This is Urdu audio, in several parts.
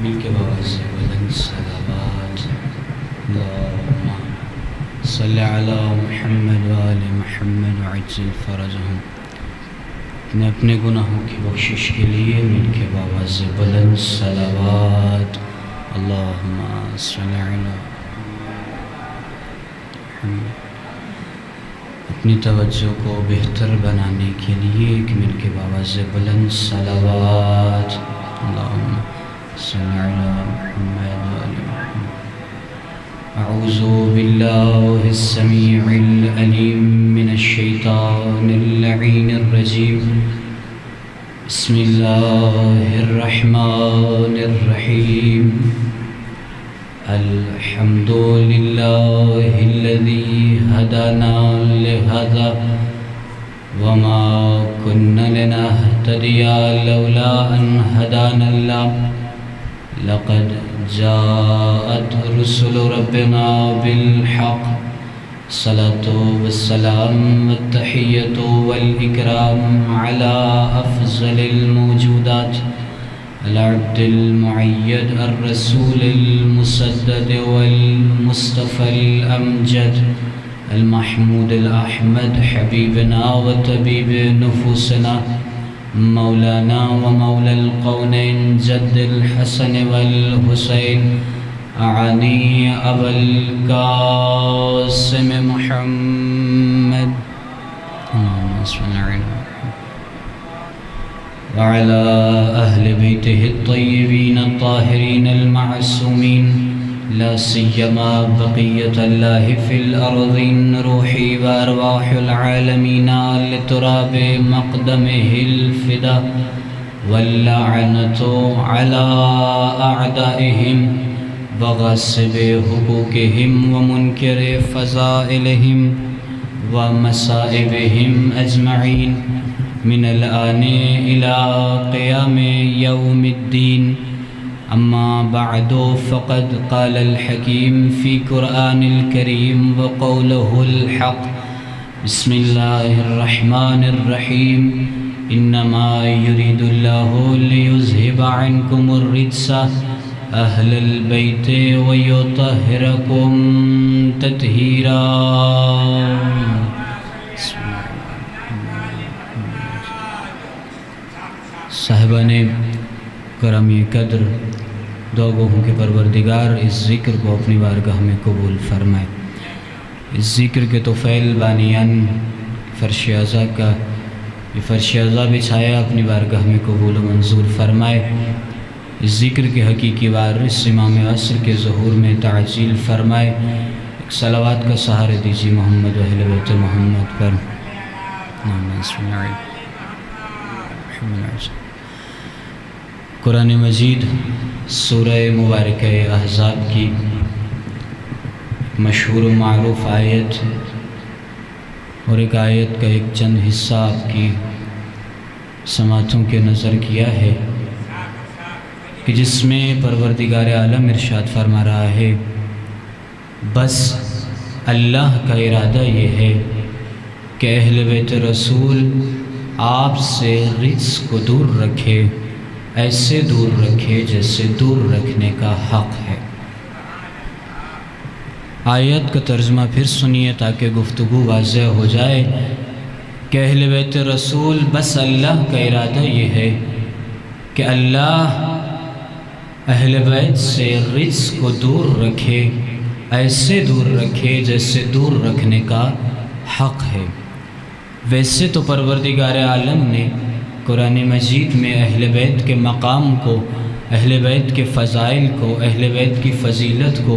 مل کے بابا سے بلند صلوات اللہم صلی علی محمد و آل محمد وعجل فرجہم۔ اپنے گناہوں کی بخشش کے لیے مل کے بابا سے بلند صلوات اللہم صلی علی محمد۔ اپنی توجہ کو بہتر بنانے کے لیے مل کے بابا سے بلند صلوات اللہم صلی علی محمد و آل محمد۔ اعوذ باللہ السمیع العلیم من الشیطان اللعین الرجیم، بسم اللہ الرحمن الرحیم۔ الحمد للہ الذی ہدانا لہذا وما كنا لنهتدی لولا ان ہدانا اللہ، لقد جاءت رسل ربنا بالحق، الصلاة والسلام والتحیۃ والاکرام علی افضل الموجودات، العبد المعید الرسول المسدد والمصطفى الامجد، المحمود الاحمد حبیبنا وطبیب نفوسنا، مولانا ومولا القونین جد الحسن والحسین، اعانی ابا القاسم محمد اللہم صل علی وعلى أهل بيته الطيبين الطاهرين المعصومين، لا سيما بقية الله في الأرضين، روحي وأرواح العالمين لتراب مقدمه الفدا، واللعنة على أعدائهم وغاصب حقوقهم ومنكر فضائلهم ومصائبهم أجمعين، من الآن إلى قيام يوم الدين، أما بعد فقد قال الحكيم في قرآن الكريم وقوله الحق، بسم الله الرحمن الرحيم، إنما يريد الله ليذهب عنكم الرجس أهل البيت ويطهركم تطهيرا۔ صاحبان کرم قدر، دوگوں کے پروردگار اس ذکر کو اپنی بارگاہ میں قبول فرمائے۔ اس ذکر کے توفیل بانیان فرش اعظم کا یہ فرش اعظم بچھایا اپنی بارگاہ میں قبول و منظور فرمائے۔ اس ذکر کے حقیقی وارث امام عصر کے ظہور میں تعجیل فرمائے۔ ایک صلوات کا سہارے دیجیے محمد و اہل بیت محمد پر۔ قرآن مجید سورہ مبارکہ احزاب کی مشہور و معروف آیت اور ایک آیت کا ایک چند حصہ آپ کی سماعتوں کے نظر کیا ہے کہ جس میں پروردگار عالم ارشاد فرما رہا ہے، بس اللہ کا ارادہ یہ ہے کہ اہل بیت رسول آپ سے رجس کو دور رکھے، ایسے دور رکھے جیسے دور رکھنے کا حق ہے۔ آیت کا ترجمہ پھر سنیے تاکہ گفتگو واضح ہو جائے کہ اہل بیت رسول بس اللہ کا ارادہ یہ ہے کہ اللہ اہل بیت سے رجس کو دور رکھے، ایسے دور رکھے جیسے دور رکھنے کا حق ہے۔ ویسے تو پروردگار عالم نے قرآن مجید میں اہل بیت کے مقام کو، اہل بیت کے فضائل کو، اہل بیت کی فضیلت کو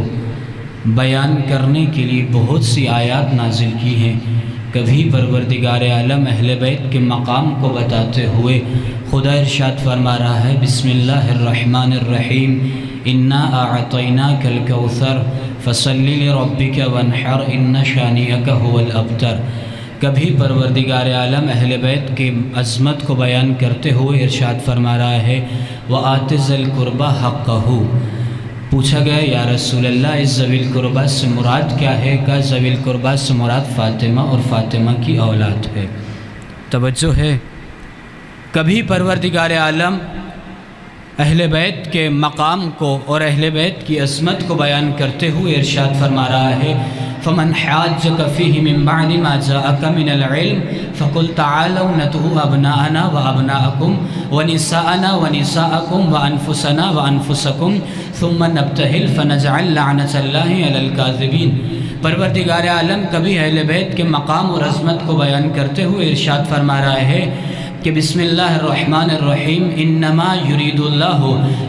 بیان کرنے کے لیے بہت سی آیات نازل کی ہیں۔ کبھی پروردگار عالم اہل بیت کے مقام کو بتاتے ہوئے خدا ارشاد فرما رہا ہے، بسم اللہ الرحمن الرحیم، انا اعطیناک الکوثر فصل لربک وانحر ان شانئک هو الابتر۔ کبھی پروردگار عالم اہل بیت کی عظمت کو بیان کرتے ہوئے ارشاد فرما رہا ہے، وآت ذی القربى حقہ۔ پوچھا گیا یا رسول اللہ اس ذوی القربیٰ سے مراد کیا ہے؟ کہا ذوی القربیٰ سے مراد فاطمہ اور فاطمہ کی اولاد ہے۔ توجہ ہے، کبھی پروردگار عالم اہل بیت کے مقام کو اور اہل بیت کی عظمت کو بیان کرتے ہوئے ارشاد فرما رہا ہے فَمَنْ حَاجَّكَ فِيهِ مِنْ بَعْدِ مَا جَاءَكَ مِنَ الْعِلْمِ فَقُلْ تَعَالَوْا نَدْعُ أَبْنَاءَنَا وَأَبْنَاءَكُمْ وَنِسَاءَنَا وَنِسَاءَكُمْ وَأَنفُسَنَا وَأَنفُسَكُمْ ثُمَّ نَبْتَهِلْ فَنَجْعَلْ لَعْنَةَ اللَّهِ عَلَى الْكَاذِبِينَ۔ پروردگار عالم کبھی اہل بیت کے مقام اور عظمت کو بیان کرتے ہوئے ارشاد فرما رہا ہے کہ بسم اللہ الرحمن الرحیم انما یرید اللہ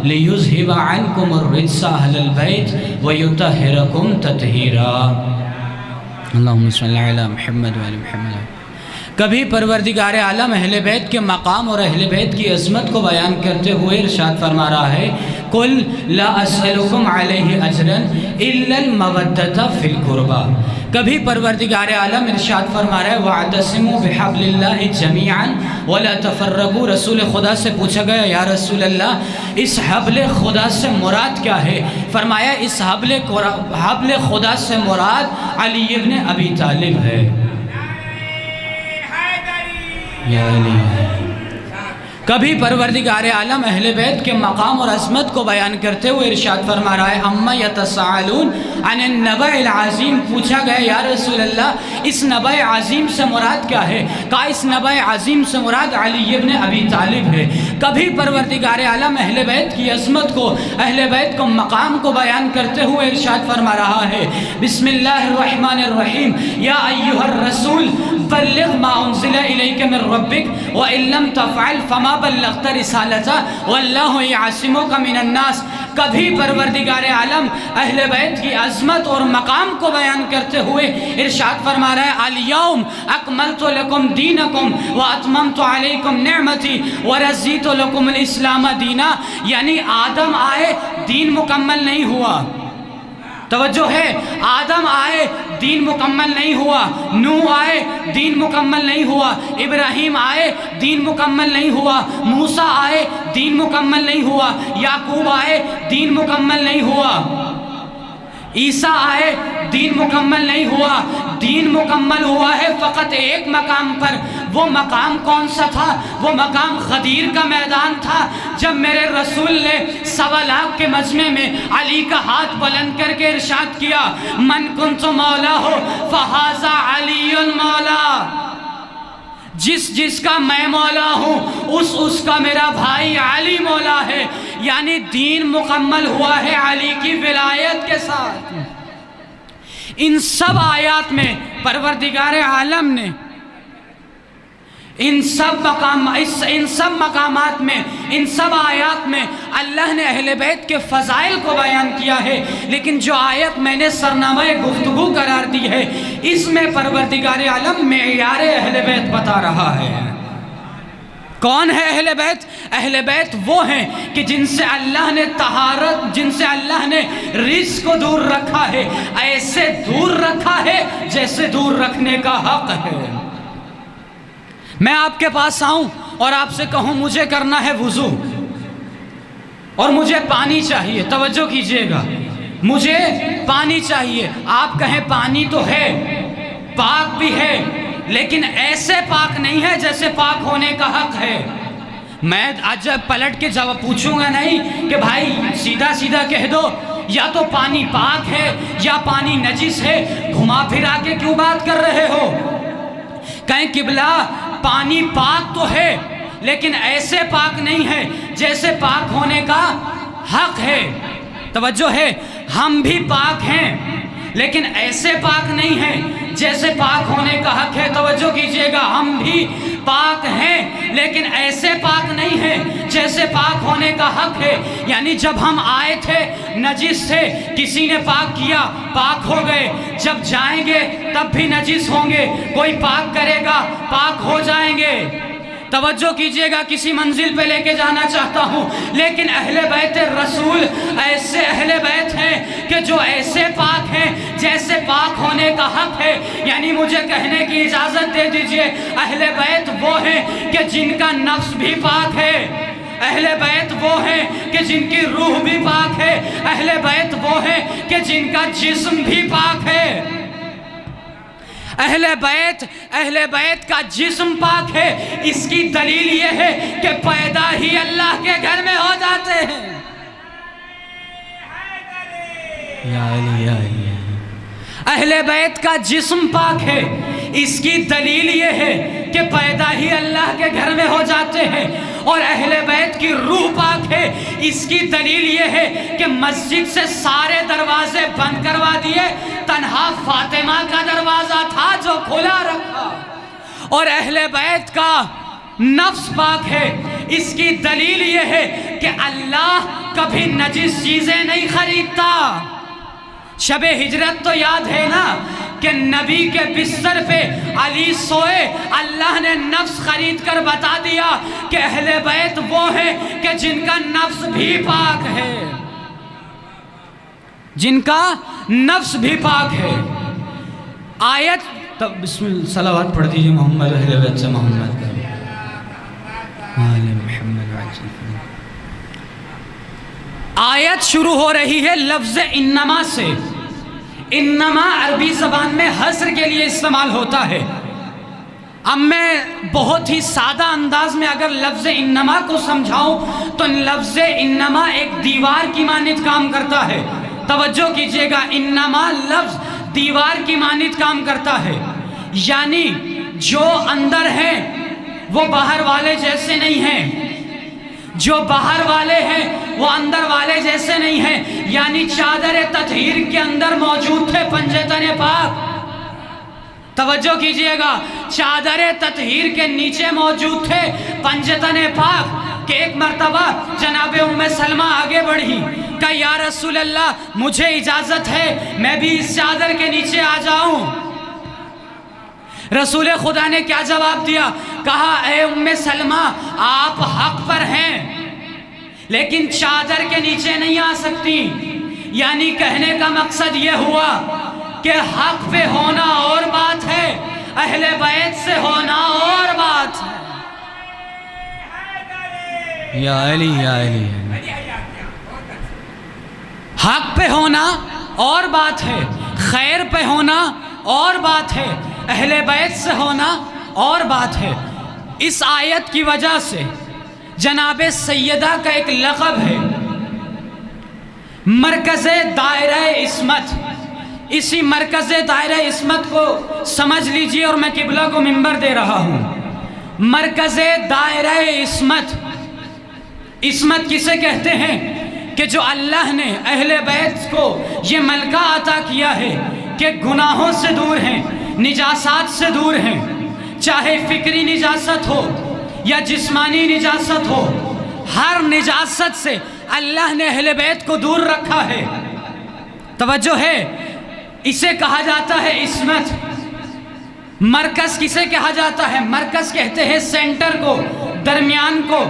لیذہب عنکم الرجس اہل البیت ویطہرکم تطہیرا۔ اللہم صلی علی محمد وعلی محمد۔ کبھی پروردگار عالم اہل بیت کے مقام اور اہل بیت کی عظمت کو بیان کرتے ہوئے ارشاد فرما رہا ہے قل لا اسألکم علیہ اجرا الا المودۃ فی القربى۔ کبھی پروردگار عالم ارشاد فرما رہا ہے وَاعْتَصِمُوا بِحَبْلِ اللَّهِ جَمِيعًا وَلَا تَفَرَّقُوا۔ رسول خدا سے پوچھا گیا یا رسول اللہ اس حبل خدا سے مراد کیا ہے؟ فرمایا اس حبل خدا سے مراد علی ابن ابی طالب ہے۔ یا علی ہے۔ کبھی پروردگار عالم اہل بیت کے مقام اور عظمت کو بیان کرتے ہوئے ارشاد فرما رہا ہے اما یتساءلون عن النبأ العظیم۔ پوچھا گیا یا رسول اللہ اس نبأ عظیم سے مراد کیا ہے؟ کہا اس نبأ عظیم سے مراد علی ابن ابی طالب ہے۔ کبھی پروردگار عالم اہل بیت کی عظمت کو اہل بیت کو مقام کو بیان کرتے ہوئے ارشاد فرما رہا ہے بسم اللہ الرحمن الرحیم یا ایھا الرسول بلغ ما انزل الیک من ربک وان لم تفعل فما بلغت رسالتہ واللہ یعصمک من الناس۔ کبھی پروردگار عالم اہل بیت کی عظمت اور مقام کو بیان کرتے ہوئے ارشاد فرما رہا ہے الیوم اکملت لکم دینکم واتممت علیکم نعمتی ورضیت لکم الاسلام دینا۔ یعنی آدم آئے دین مکمل نہیں ہوا، توجہ ہے، آدم آئے دین مکمل نہیں ہوا، نوح آئے دین مکمل نہیں ہوا، ابراہیم آئے دین مکمل نہیں ہوا، موسیٰ آئے دین مکمل نہیں ہوا، یعقوب آئے دین مکمل نہیں ہوا، عیسیٰ آئے دین مکمل نہیں ہوا۔ دین مکمل ہوا ہے فقط ایک مقام پر۔ وہ مقام کون سا تھا؟ وہ مقام غدیر کا میدان تھا جب میرے رسول نے 1.25 لاکھ کے مجمع میں علی کا ہاتھ بلند کر کے ارشاد کیا من کنت مولا ہو فہذا علی مولا۔ جس کا میں مولا ہوں اس کا میرا بھائی علی مولا ہے۔ یعنی دین مکمل ہوا ہے علی کی ولایت کے ساتھ۔ ان سب آیات میں پروردگار عالم نے ان سب مقامات میں ان سب آیات میں اللہ نے اہل بیت کے فضائل کو بیان کیا ہے، لیکن جو آیت میں نے سرنامہ گفتگو قرار دی ہے اس میں پروردگار عالم معیار اہل بیت بتا رہا ہے۔ کون ہے اہل بیت؟ اہل بیت وہ ہیں کہ جن سے اللہ نے طہارت، جن سے اللہ نے رزق کو دور رکھا ہے، ایسے دور رکھا ہے جیسے دور رکھنے کا حق ہے۔ میں آپ کے پاس آؤں اور آپ سے کہوں مجھے کرنا ہے وضو اور مجھے پانی چاہیے، توجہ کیجئے گا، مجھے پانی چاہیے، آپ کہیں پانی تو ہے، پاک بھی ہے، لیکن ایسے پاک نہیں ہے جیسے پاک ہونے کا حق ہے۔ میں آج پلٹ کے جواب پوچھوں گا نہیں کہ بھائی سیدھا سیدھا کہہ دو یا تو پانی پاک ہے یا پانی نجس ہے، گھما پھرا کے کیوں بات کر رہے ہو؟ کہیں قبلہ پانی پاک تو ہے لیکن ایسے پاک نہیں ہے جیسے پاک ہونے کا حق ہے۔ توجہ ہے، ہم بھی پاک ہیں لیکن ایسے پاک نہیں ہیں جیسے پاک ہونے کا حق ہے۔ توجہ کیجئے گا، ہم بھی پاک ہیں لیکن ایسے پاک نہیں ہیں جیسے پاک ہونے کا حق ہے۔ یعنی جب ہم آئے تھے نجس تھے، کسی نے پاک کیا، پاک ہو گئے، جب جائیں گے تب بھی نجس ہوں گے، کوئی پاک کرے گا پاک ہو جائیں گے۔ توجہ کیجئے گا، کسی منزل پہ لے کے جانا چاہتا ہوں، لیکن اہل بیت رسول ایسے اہل بیت ہیں کہ جو ایسے پاک ہیں جیسے پاک ہونے کا حق ہے۔ یعنی مجھے کہنے کی اجازت دے دیجئے، اہل بیت وہ ہیں کہ جن کا نفس بھی پاک ہے، اہل بیت وہ ہیں کہ جن کی روح بھی پاک ہے، اہل بیت وہ ہیں کہ جن کا جسم بھی پاک ہے۔ اہل بیت کا جسم پاک ہے، اس کی دلیل یہ ہے کہ پیدا ہی اللہ کے گھر میں ہو جاتے ہیں۔ یا علی یا علی۔ اہل بیت کا جسم پاک ہے، اس کی دلیل یہ ہے کہ پیدا ہی اللہ کے گھر میں ہو جاتے ہیں، اور اہل بیت کی روح پاک ہے، اس کی دلیل یہ ہے کہ مسجد سے سارے دروازے بند کروا دیے، تنہا فاطمہ کا دروازہ تھا جو کھلا رکھا، اور اہل بیت کا نفس پاک ہے، اس کی دلیل یہ ہے کہ اللہ کبھی نجس چیزیں نہیں خریدتا۔ شب ہجرت تو یاد ہے نا کہ نبی کے بستر پہ علی سوئے، اللہ نے نفس خرید کر بتا دیا کہ اہل بیت وہ ہیں کہ جن کا نفس بھی پاک ہے، جن کا نفس بھی پاک ہے۔ آیت تب بسم اللہ صلوات پڑھ دیجئے محمد اہل بیت سے محمد کا آل محمد عجل۔ آیت شروع ہو رہی ہے لفظ انما سے۔ انما عربی زبان میں حصر کے لیے استعمال ہوتا ہے۔ اب میں بہت ہی سادہ انداز میں اگر لفظ انما کو سمجھاؤں تو لفظ انما ایک دیوار کی مانند کام کرتا ہے۔ توجہ کیجئے گا، انما لفظ دیوار کی مانند کام کرتا ہے، یعنی جو اندر ہیں وہ باہر والے جیسے نہیں ہیں، جو باہر والے ہیں وہ اندر والے جیسے نہیں ہیں، یعنی چادر تطہیر کے اندر موجود تھے پنجتن پاک۔ توجہ کیجئے گا، چادر تطہیر کے نیچے موجود تھے پنجتن پاک کہ ایک مرتبہ جناب ام سلمہ آگے بڑھی کہ یا رسول اللہ مجھے اجازت ہے میں بھی اس چادر کے نیچے آ جاؤں۔ رسول خدا نے کیا جواب دیا؟ کہا اے ام سلمہ آپ حق پر ہیں لیکن چادر کے نیچے نہیں آ سکتی، یعنی کہنے کا مقصد یہ ہوا کہ حق پہ ہونا اور بات ہے، اہل بیت سے ہونا اور بات ہے۔ یا علی یا علی، حق پہ ہونا اور بات ہے، خیر پہ ہونا اور بات ہے، اہل بیت سے ہونا اور بات ہے۔ اس آیت کی وجہ سے جناب سیدہ کا ایک لقب ہے مرکز دائرہ عصمت۔ اسی مرکز دائرہ عصمت کو سمجھ لیجئے اور میں قبلہ کو منبر دے رہا ہوں۔ مرکز دائرہ عصمت، عصمت کسے کہتے ہیں کہ جو اللہ نے اہل بیت کو یہ ملکہ عطا کیا ہے کہ گناہوں سے دور ہیں، نجاسات سے دور ہیں، چاہے فکری نجاست ہو یا جسمانی نجاست ہو، ہر نجاست سے اللہ نے اہل بیت کو دور رکھا ہے۔ توجہ ہے، اسے کہا جاتا ہے عصمت۔ مرکز کسے کہا جاتا ہے؟ مرکز کہتے ہیں سینٹر کو، درمیان کو۔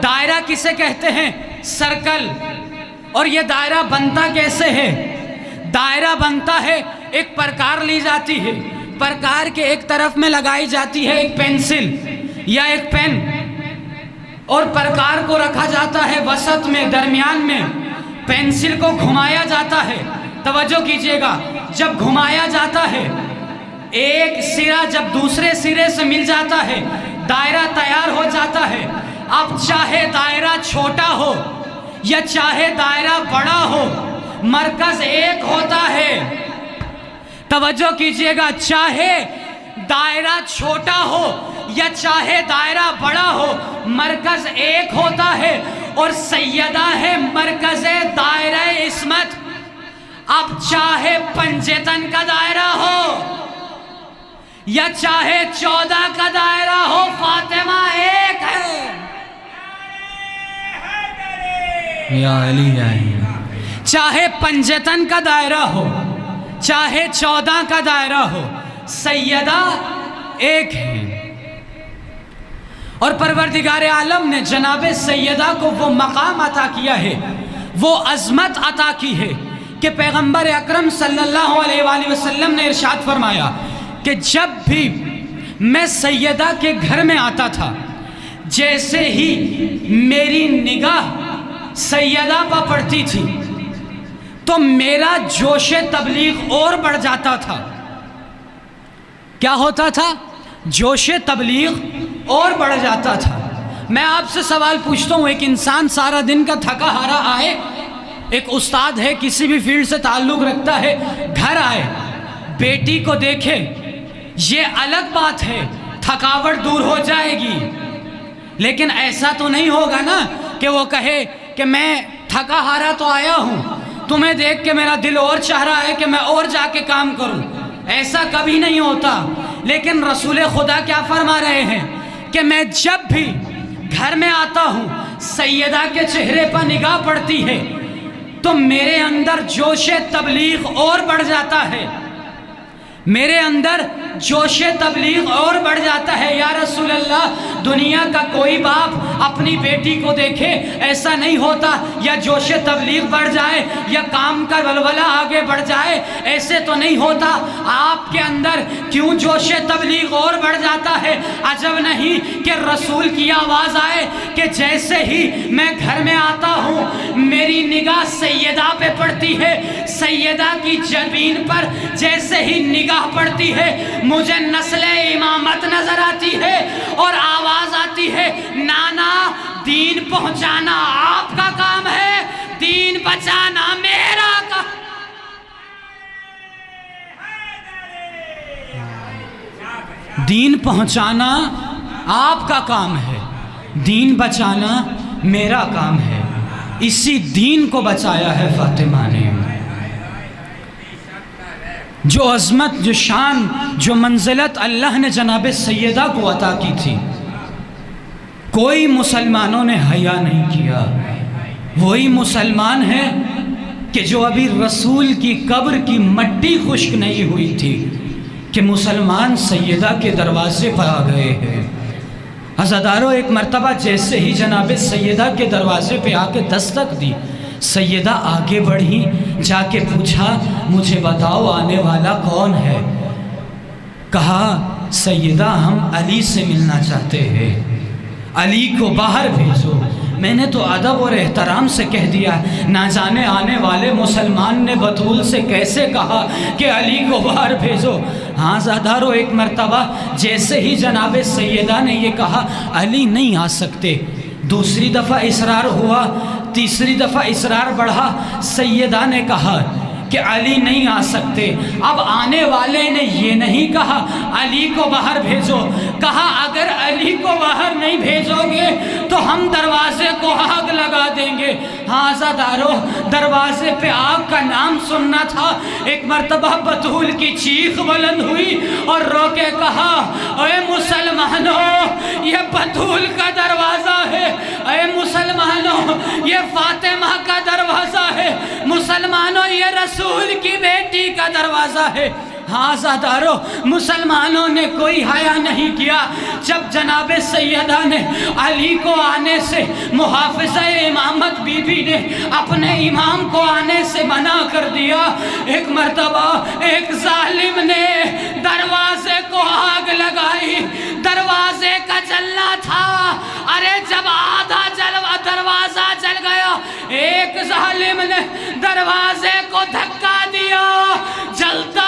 دائرہ کسے کہتے ہیں؟ سرکل۔ اور یہ دائرہ بنتا کیسے ہے؟ دائرہ بنتا ہے، ایک پرکار لی جاتی ہے، پرکار کے ایک طرف میں لگائی جاتی ہے ایک پینسل یا ایک پین، اور پرکار کو رکھا جاتا ہے وسط میں، درمیان میں، پینسل کو گھمایا جاتا ہے۔ توجہ کیجئے گا، جب گھمایا جاتا ہے ایک سرا جب دوسرے سرے سے مل جاتا ہے دائرہ تیار ہو جاتا ہے۔ اب چاہے دائرہ چھوٹا ہو یا چاہے دائرہ بڑا ہو، مرکز ایک ہوتا ہے۔ توجہ کیجئے گا، چاہے دائرہ چھوٹا ہو یا چاہے دائرہ بڑا ہو، مرکز ایک ہوتا ہے، اور سیدہ ہے مرکز دائرہ عصمت۔ اب چاہے پنجتن کا دائرہ ہو یا چاہے 14 کا دائرہ ہو، فاطمہ ایک ہے۔ یا علی یا علی، چاہے پنجتن کا دائرہ ہو چاہے 14 کا دائرہ ہو، سیدہ ایک ہے۔ اور پروردگار عالم نے جناب سیدہ کو وہ مقام عطا کیا ہے، وہ عظمت عطا کی ہے کہ پیغمبر اکرم صلی اللہ علیہ وآلہ وسلم نے ارشاد فرمایا کہ جب بھی میں سیدہ کے گھر میں آتا تھا، جیسے ہی میری نگاہ سیدہ پر پڑتی تھی تو میرا جوش تبلیغ اور بڑھ جاتا تھا۔ کیا ہوتا تھا؟ جوش تبلیغ اور بڑھ جاتا تھا۔ میں آپ سے سوال پوچھتا ہوں، ایک انسان سارا دن کا تھکا ہارا آئے، ایک استاد ہے، کسی بھی فیلڈ سے تعلق رکھتا ہے، گھر آئے، بیٹی کو دیکھے، یہ الگ بات ہے، تھکاوٹ دور ہو جائے گی، لیکن ایسا تو نہیں ہوگا نا کہ وہ کہے کہ میں تھکا ہارا تو آیا ہوں، تمہیں دیکھ کے میرا دل اور چاہ رہا ہے کہ میں اور جا کے کام کروں۔ ایسا کبھی نہیں ہوتا۔ لیکن رسول خدا کیا فرما رہے ہیں کہ میں جب بھی گھر میں آتا ہوں، سیدہ کے چہرے پر نگاہ پڑتی ہے تو میرے اندر جوش تبلیغ اور بڑھ جاتا ہے، میرے اندر جوش تبلیغ اور بڑھ جاتا ہے۔ یا رسول اللہ، دنیا کا کوئی باپ اپنی بیٹی کو دیکھے ایسا نہیں ہوتا، یا جوش تبلیغ بڑھ جائے یا کام کا ولولہ آگے بڑھ جائے، ایسے تو نہیں ہوتا۔ آپ کے اندر کیوں جوش تبلیغ اور بڑھ جاتا ہے؟ عجب نہیں کہ رسول کی آواز آئے کہ جیسے ہی میں گھر میں آتا ہوں میری نگاہ سیدہ پہ پڑتی ہے، سیدہ کی جبین پر جیسے ہی نگاہ پڑتی ہے مجھے نسل امامت نظر آتی ہے اور آواز آتی ہے، نانا دین پہنچانا آپ کا کام ہے، دین بچانا میرا کام۔ دین پہنچانا آپ کا کام ہے، دین بچانا میرا کام ہے۔ اسی دین کو بچایا ہے فاطمہ نے۔ جو عظمت، جو شان، جو منزلت اللہ نے جناب سیدہ کو عطا کی تھی، کوئی مسلمانوں نے حیا نہیں کیا۔ وہی مسلمان ہے کہ جو ابھی رسول کی قبر کی مٹی خشک نہیں ہوئی تھی کہ مسلمان سیدہ کے دروازے پر آ گئے ہیں۔ عزاداروں، ایک مرتبہ جیسے ہی جناب سیدہ کے دروازے پہ آ کے دستک دی، سیدہ آگے بڑھی، جا کے پوچھا مجھے بتاؤ آنے والا کون ہے؟ کہا سیدہ ہم علی سے ملنا چاہتے ہیں، علی کو باہر بھیجو۔ میں نے تو ادب اور احترام سے کہہ دیا، نہ جانے آنے والے مسلمان نے بطول سے کیسے کہا کہ علی کو باہر بھیجو۔ ہاں زادارو، ایک مرتبہ جیسے ہی جناب سیدہ نے یہ کہا علی نہیں آ سکتے، دوسری دفعہ اصرار ہوا، تیسری دفعہ اصرار بڑھا، سیدہ نے کہا کہ علی نہیں آ سکتے۔ اب آنے والے نے یہ نہیں کہا علی کو باہر بھیجو، کہا اگر علی کو باہر نہیں بھیجو گے تو ہم دروازے کو آگ لگا دیں گے۔ ہاں عزادارو، دروازے پہ آگ کا نام سننا تھا۔ ایک مرتبہ بطول کی چیخ بلند ہوئی اور رو کے کہا اے مسلمانوں، یہ بطول کا دروازہ ہے، اے مسلمانوں یہ فاطمہ کا دروازہ ہے، مسلمانوں یہ رسول کی بیٹی کا دروازہ ہے۔ ہاں عزادارو، مسلمانوں نے کوئی حیا نہیں کیا۔ جب جناب سیدہ نے علی کو آنے سے، محافظہ امامت بی بی نے اپنے امام کو آنے سے منع کر دیا، ایک مرتبہ ایک ظالم نے دروازے کو آگ لگائی۔ دروازے کا جلنا تھا، ارے جب آدھا دروازہ جل گیا، ایک ظالم نے دروازے کو دھکا دیا، جلتا